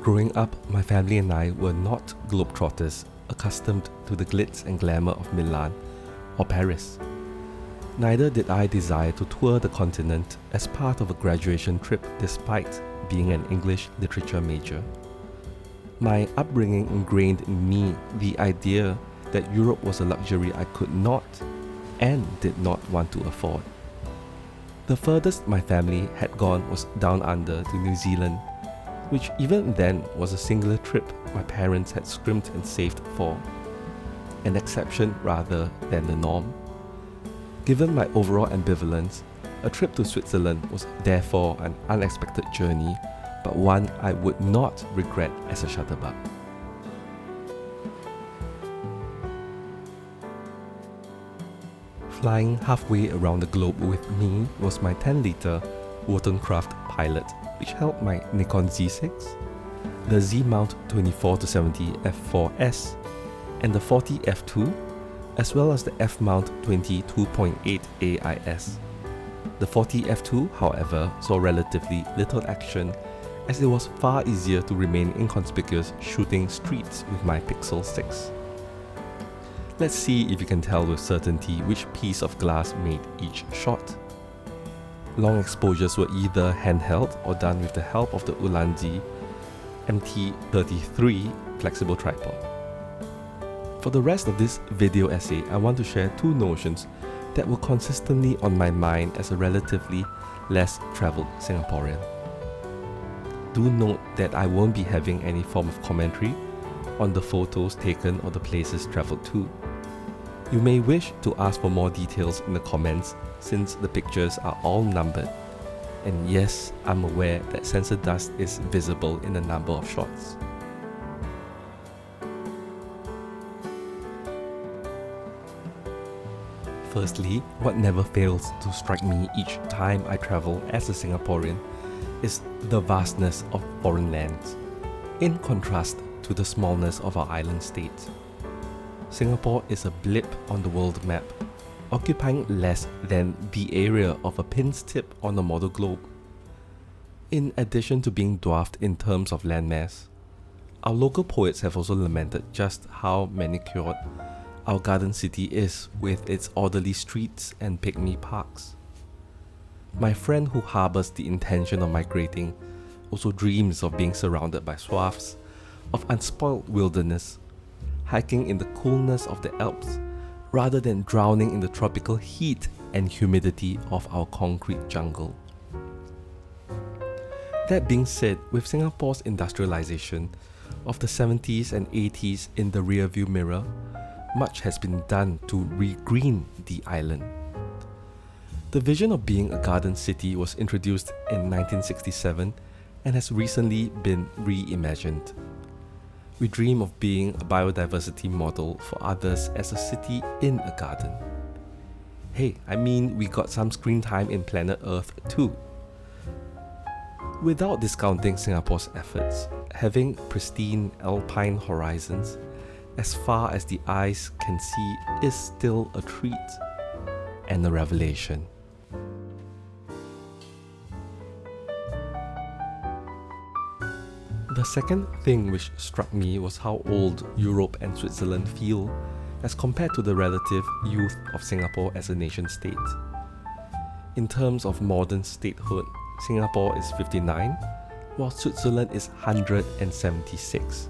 Growing up, my family and I were not globetrotters accustomed to the glitz and glamour of Milan or Paris. Neither did I desire to tour the continent as part of a graduation trip despite being an English literature major. My upbringing ingrained in me the idea that Europe was a luxury I could not and did not want to afford. The furthest my family had gone was down under to New Zealand, which even then was a singular trip my parents had scrimped and saved for, an exception rather than the norm. Given my overall ambivalence, a trip to Switzerland was therefore an unexpected journey, but one I would not regret as a shutterbug. Flying halfway around the globe with me was my 10-litre Wotancraft Pilot, which held my Nikon Z6, the Z-mount 24-70 f4S, and the 40 f2, as well as the f-mount 22.8 AIS. The 40 f2, however, saw relatively little action, as it was far easier to remain inconspicuous shooting streets with my Pixel 6. Let's see if you can tell with certainty which piece of glass made each shot. Long exposures were either handheld or done with the help of the Ulanzi MT-33 flexible tripod. For the rest of this video essay, I want to share two notions that were consistently on my mind as a relatively less travelled Singaporean. Do note that I won't be having any form of commentary on the photos taken or the places travelled to. You may wish to ask for more details in the comments since the pictures are all numbered. And yes, I'm aware that sensor dust is visible in a number of shots. Firstly, what never fails to strike me each time I travel as a Singaporean is the vastness of foreign lands, in contrast to the smallness of our island state. Singapore is a blip on the world map, occupying less than the area of a pin's tip on a model globe. In addition to being dwarfed in terms of landmass, our local poets have also lamented just how manicured our garden city is with its orderly streets and pygmy parks. My friend who harbours the intention of migrating also dreams of being surrounded by swaths of unspoiled wilderness, hiking in the coolness of the Alps rather than drowning in the tropical heat and humidity of our concrete jungle. That being said, with Singapore's industrialization of the 70s and 80s in the rearview mirror, much has been done to re-green the island. The vision of being a garden city was introduced in 1967 and has recently been reimagined. We dream of being a biodiversity model for others as a city in a garden. Hey, I mean, we got some screen time in planet Earth too. Without discounting Singapore's efforts, having pristine alpine horizons as far as the eyes can see is still a treat and a revelation. The second thing which struck me was how old Europe and Switzerland feel as compared to the relative youth of Singapore as a nation-state. In terms of modern statehood, Singapore is 59, while Switzerland is 176.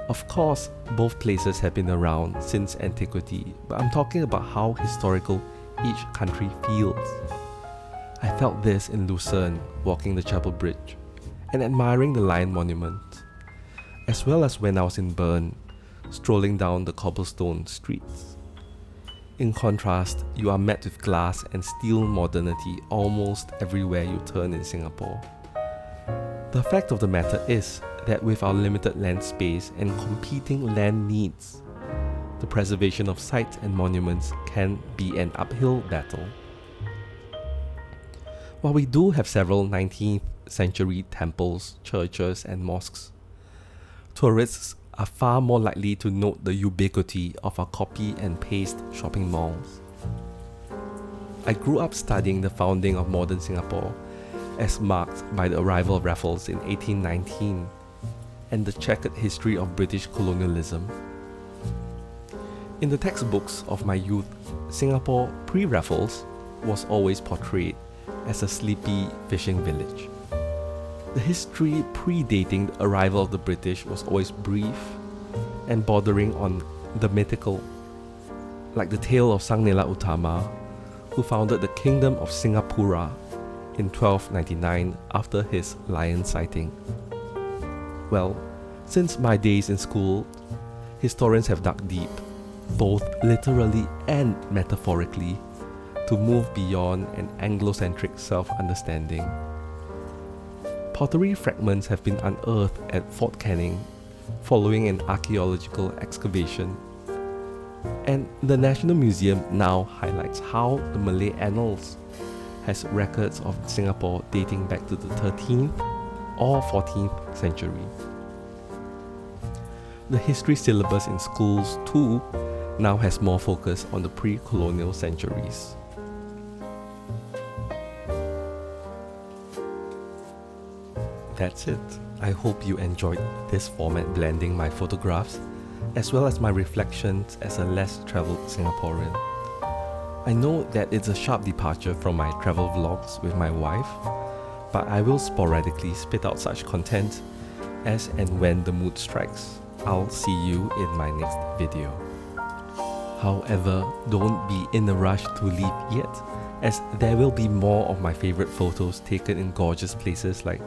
Of course, both places have been around since antiquity, but I'm talking about how historical each country feels. I felt this in Lucerne, walking the Chapel Bridge, and admiring the Lion Monument, as well as when I was in Bern, strolling down the cobblestone streets. In contrast, you are met with glass and steel modernity almost everywhere you turn in Singapore. The fact of the matter is that with our limited land space and competing land needs, the preservation of sites and monuments can be an uphill battle. While we do have several 19th century temples, churches, and mosques, tourists are far more likely to note the ubiquity of our copy and paste shopping malls. I grew up studying the founding of modern Singapore as marked by the arrival of Raffles in 1819 and the checkered history of British colonialism. In the textbooks of my youth, Singapore pre-Raffles was always portrayed as a sleepy fishing village. The history predating the arrival of the British was always brief and bordering on the mythical, like the tale of Sang Nila Utama, who founded the Kingdom of Singapura in 1299 after his lion sighting. Well, since my days in school, historians have dug deep, both literally and metaphorically, to move beyond an Anglo-centric self-understanding. Pottery fragments have been unearthed at Fort Canning following an archaeological excavation, and the National Museum now highlights how the Malay Annals has records of Singapore dating back to the 13th or 14th century. The history syllabus in schools too now has more focus on the pre-colonial centuries. That's it. I hope you enjoyed this format blending my photographs as well as my reflections as a less travelled Singaporean. I know that it's a sharp departure from my travel vlogs with my wife, but I will sporadically spit out such content as and when the mood strikes. I'll see you in my next video. However, don't be in a rush to leave yet, as there will be more of my favourite photos taken in gorgeous places like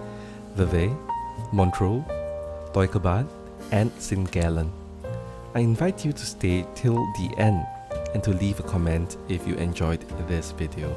Vevey, Montreux, Deutschland, and St. Gallen. I invite you to stay till the end and to leave a comment if you enjoyed this video.